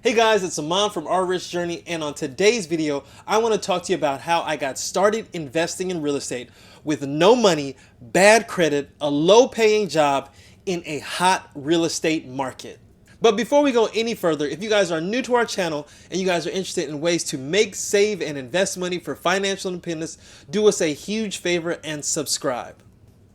Hey guys, it's Aman from Our Rich Journey, and on today's video, I want to talk to you about how I got started investing in real estate with no money, bad credit, a low-paying job in a hot real estate market. But before we go any further, if you guys are new to our channel and you guys are interested in ways to make, save, and invest money for financial independence, do us a huge favor and subscribe.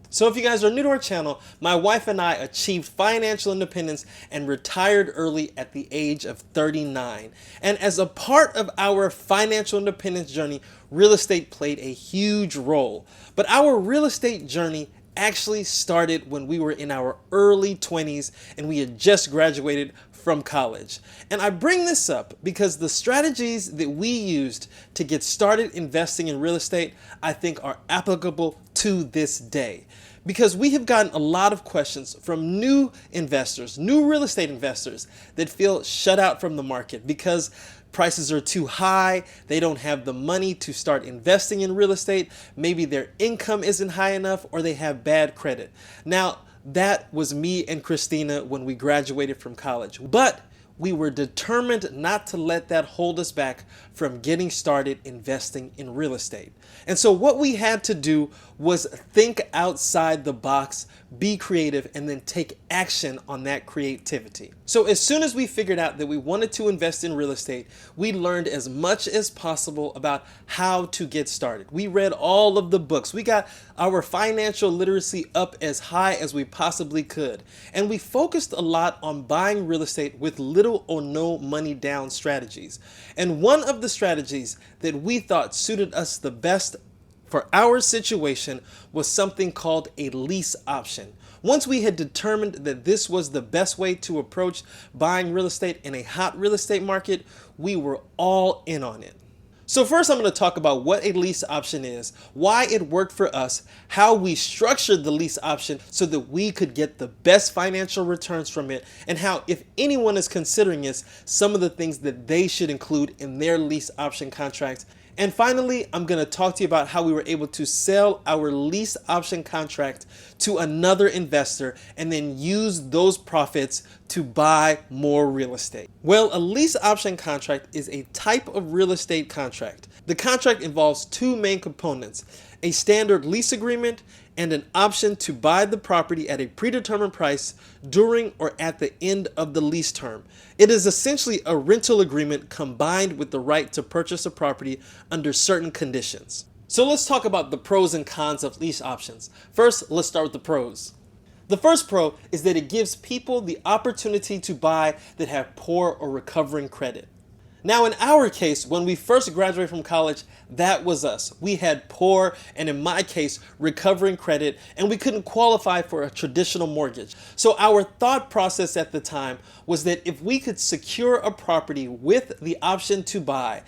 So if you guys are new to our channel, my wife and I achieved financial independence and retired early at the age of 39. And as a part of our financial independence journey, real estate played a huge role. But our real estate journey actually started when we were in our early 20s and we had just graduated from college. And I bring this up because the strategies that we used to get started investing in real estate, I think are applicable to this day. Because we have gotten a lot of questions from new investors, new real estate investors that feel shut out from the market because prices are too high, they don't have the money to start investing in real estate, maybe their income isn't high enough, or they have bad credit. Now, that was me and Christina when we graduated from college. But we were determined not to let that hold us back from getting started investing in real estate. And so what we had to do was think outside the box, be creative, and then take action on that creativity. So as soon as we figured out that we wanted to invest in real estate, we learned as much as possible about how to get started. We read all of the books. We got our financial literacy up as high as we possibly could. And we focused a lot on buying real estate with little or no money down strategies. And one of the strategies that we thought suited us the best for our situation was something called a lease option. Once we had determined that this was the best way to approach buying real estate in a hot real estate market, we were all in on it. So first I'm going to talk about what a lease option is, why it worked for us, how we structured the lease option so that we could get the best financial returns from it, and how, if anyone is considering this, some of the things that they should include in their lease option contracts. And finally, I'm going to talk to you about how we were able to sell our lease option contract to another investor and then use those profits to buy more real estate. Well, a lease option contract is a type of real estate contract. The contract involves two main components: a standard lease agreement and an option to buy the property at a predetermined price during or at the end of the lease term. It is essentially a rental agreement combined with the right to purchase a property under certain conditions. So let's talk about the pros and cons of lease options. First, let's start with the pros. The first pro is that it gives people the opportunity to buy that have poor or recovering credit. Now, in our case, when we first graduated from college, that was us. We had poor, and in my case, recovering credit, and we couldn't qualify for a traditional mortgage. So our thought process at the time was that if we could secure a property with the option to buy,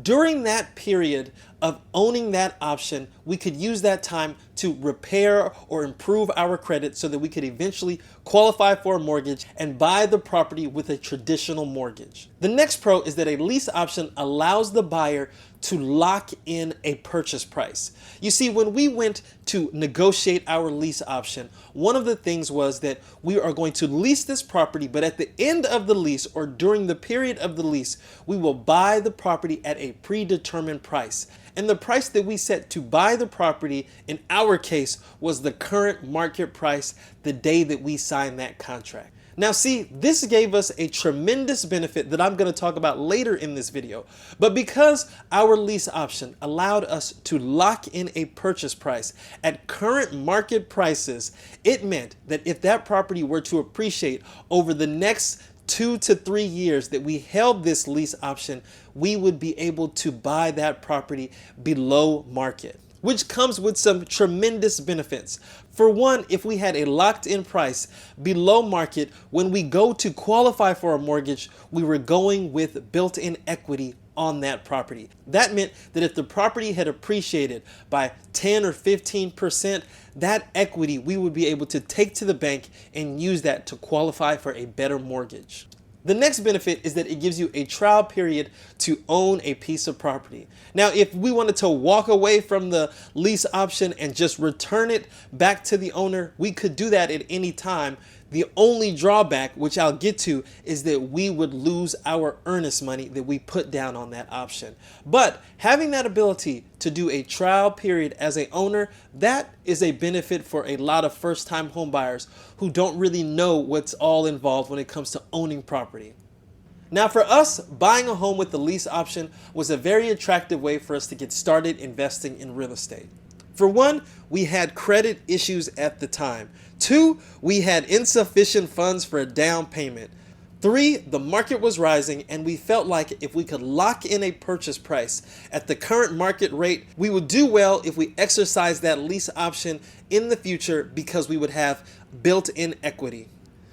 during that period of owning that option, we could use that time to repair or improve our credit so that we could eventually qualify for a mortgage and buy the property with a traditional mortgage. The next pro is that a lease option allows the buyer to lock in a purchase price. You see, when we went to negotiate our lease option, one of the things was that we are going to lease this property, but at the end of the lease or during the period of the lease, we will buy the property at a predetermined price. And the price that we set to buy the property, in our case, was the current market price the day that we signed that contract. Now see, this gave us a tremendous benefit that I'm going to talk about later in this video. But because our lease option allowed us to lock in a purchase price at current market prices, it meant that if that property were to appreciate over the next 2 to 3 years that we held this lease option, we would be able to buy that property below market, which comes with some tremendous benefits. For one, if we had a locked-in price below market, when we go to qualify for a mortgage, we were going with built-in equity on that property. That meant that if the property had appreciated by 10 or 15%, that equity we would be able to take to the bank and use that to qualify for a better mortgage. The next benefit is that it gives you a trial period to own a piece of property. Now, if we wanted to walk away from the lease option and just return it back to the owner, we could do that at any time. The only drawback, which I'll get to, is that we would lose our earnest money that we put down on that option. But having that ability to do a trial period as an owner, that is a benefit for a lot of first-time home buyers who don't really know what's all involved when it comes to owning property. Now for us, buying a home with the lease option was a very attractive way for us to get started investing in real estate. For one, we had credit issues at the time. 2, we had insufficient funds for a down payment. 3, the market was rising and we felt like if we could lock in a purchase price at the current market rate, we would do well if we exercised that lease option in the future because we would have built-in equity.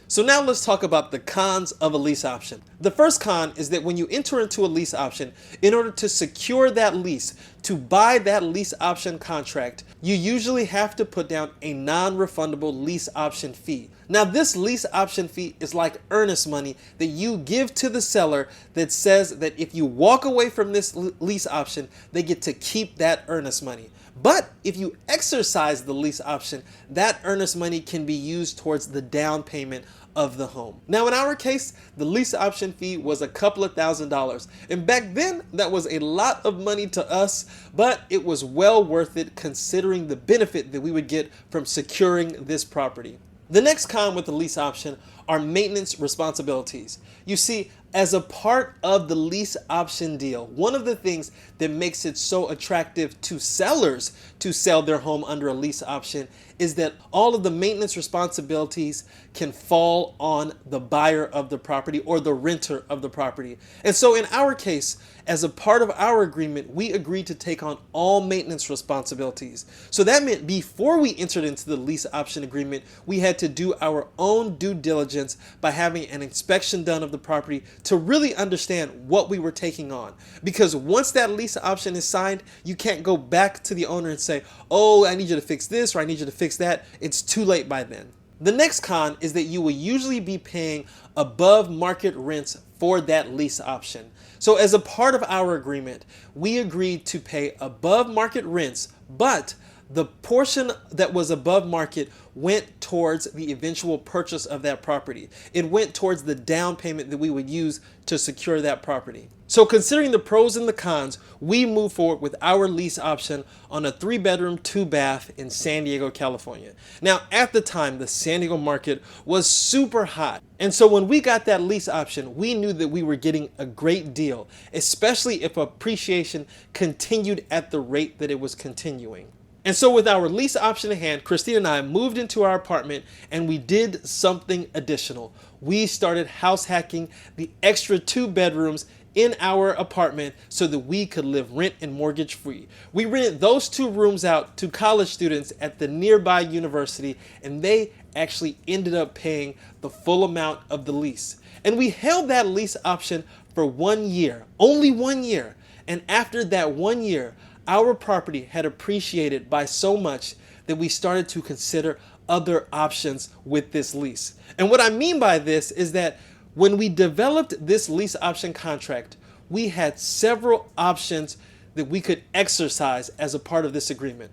So now let's talk about the cons of a lease option. The first con is that when you enter into a lease option, in order to secure that lease, to buy that lease option contract, you usually have to put down a non-refundable lease option fee. Now this lease option fee is like earnest money that you give to the seller that says that if you walk away from this lease option, they get to keep that earnest money. But if you exercise the lease option, that earnest money can be used towards the down payment of the home. Now in our case, the lease option fee was a couple of $1,000s. And back then, that was a lot of money to us, but it was well worth it considering the benefit that we would get from securing this property. The next con with the lease option are maintenance responsibilities. You see, as a part of the lease option deal, one of the things that makes it so attractive to sellers to sell their home under a lease option is that all of the maintenance responsibilities can fall on the buyer of the property or the renter of the property. And so in our case, as a part of our agreement, we agreed to take on all maintenance responsibilities. So that meant before we entered into the lease option agreement, we had to do our own due diligence by having an inspection done of the property to really understand what we were taking on. Because once that lease option is signed, you can't go back to the owner and say, oh, I need you to fix this or I need you to fix that. It's too late by then. The next con is that you will usually be paying above market rents for that lease option. So as a part of our agreement, we agreed to pay above market rents, but the portion that was above market went towards the eventual purchase of that property. It went towards the down payment that we would use to secure that property. So considering the pros and the cons, we moved forward with our lease option on a 3-bedroom, 2-bath in San Diego, California. Now, at the time, the San Diego market was super hot. And so when we got that lease option, we knew that we were getting a great deal, especially if appreciation continued at the rate that it was continuing. And so with our lease option in hand, Christine and I moved into our apartment and we did something additional. We started house hacking the extra 2 bedrooms in our apartment so that we could live rent and mortgage free. We rented those 2 rooms out to college students at the nearby university, and they actually ended up paying the full amount of the lease. And we held that lease option for 1 year, only 1 year. And after that 1 year, our property had appreciated by so much that we started to consider other options with this lease. And what I mean by this is that when we developed this lease option contract, we had several options that we could exercise as a part of this agreement.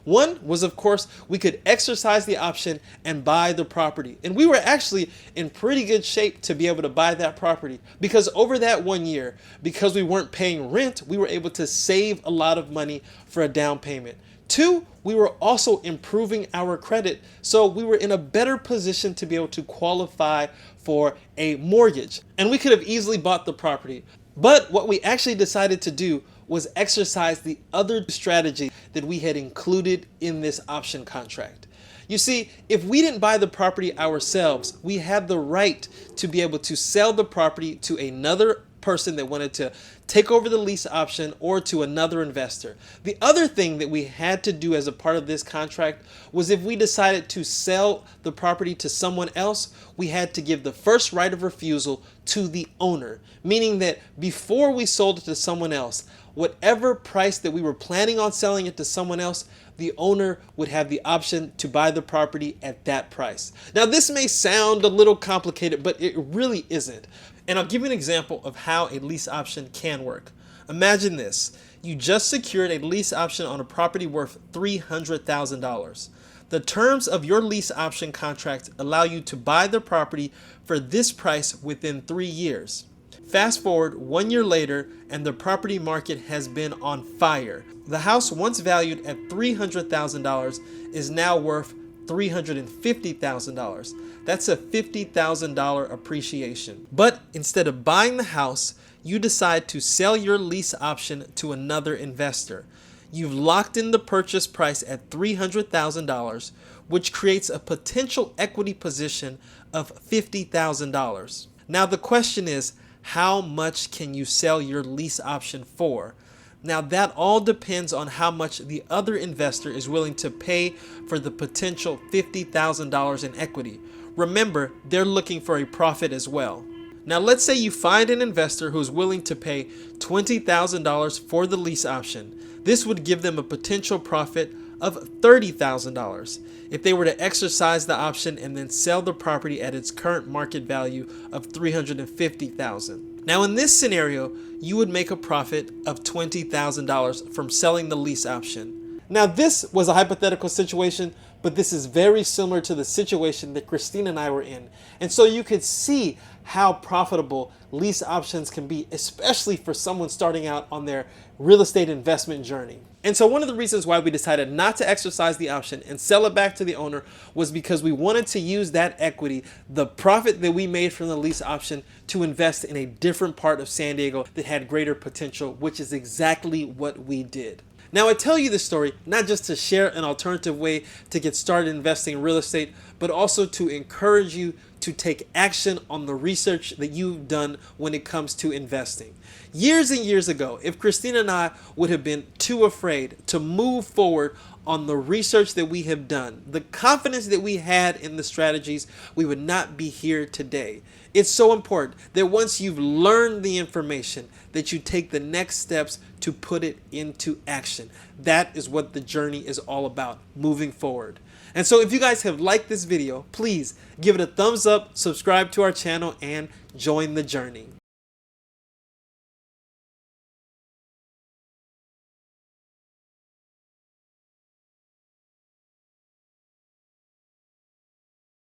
One was, of course, we could exercise the option and buy the property. And we were actually in pretty good shape to be able to buy that property because over that 1 year, because we weren't paying rent, we were able to save a lot of money for a down payment. 2, we were also improving our credit, so we were in a better position to be able to qualify for a mortgage. And we could have easily bought the property. But what we actually decided to do was exercise the other strategy that we had included in this option contract. You see, if we didn't buy the property ourselves, we had the right to be able to sell the property to another person that wanted to take over the lease option or to another investor. The other thing that we had to do as a part of this contract was if we decided to sell the property to someone else, we had to give the first right of refusal to the owner, meaning that before we sold it to someone else, whatever price that we were planning on selling it to someone else, the owner would have the option to buy the property at that price. Now, this may sound a little complicated, but it really isn't. And I'll give you an example of how a lease option can work. Imagine this. You just secured a lease option on a property worth $300,000. The terms of your lease option contract allow you to buy the property for this price within 3 years. Fast forward 1 year later and the property market has been on fire. The house once valued at $300,000 is now worth $350,000. That's a $50,000 appreciation. But instead of buying the house, you decide to sell your lease option to another investor. You've locked in the purchase price at $300,000, which creates a potential equity position of $50,000. Now the question is, how much can you sell your lease option for? Now that all depends on how much the other investor is willing to pay for the potential $50,000 in equity. Remember, they're looking for a profit as well. Now let's say you find an investor who's willing to pay $20,000 for the lease option. This would give them a potential profit of $30,000 if they were to exercise the option and then sell the property at its current market value of $350,000. Now in this scenario, you would make a profit of $20,000 from selling the lease option. Now this was a hypothetical situation, but this is very similar to the situation that Christine and I were in. And so you could see how profitable lease options can be, especially for someone starting out on their real estate investment journey. And so one of the reasons why we decided not to exercise the option and sell it back to the owner was because we wanted to use that equity, the profit that we made from the lease option, to invest in a different part of San Diego that had greater potential, which is exactly what we did. Now, I tell you this story not just to share an alternative way to get started investing in real estate, but also to encourage you to take action on the research that you've done when it comes to investing. Years and years ago, if Christina and I would have been too afraid to move forward on the research that we have done, the confidence that we had in the strategies, we would not be here today. It's so important that once you've learned the information, that you take the next steps to put it into action. That is what the journey is all about, moving forward. And so if you guys have liked this video, please give it a thumbs up, subscribe to our channel, and join the journey.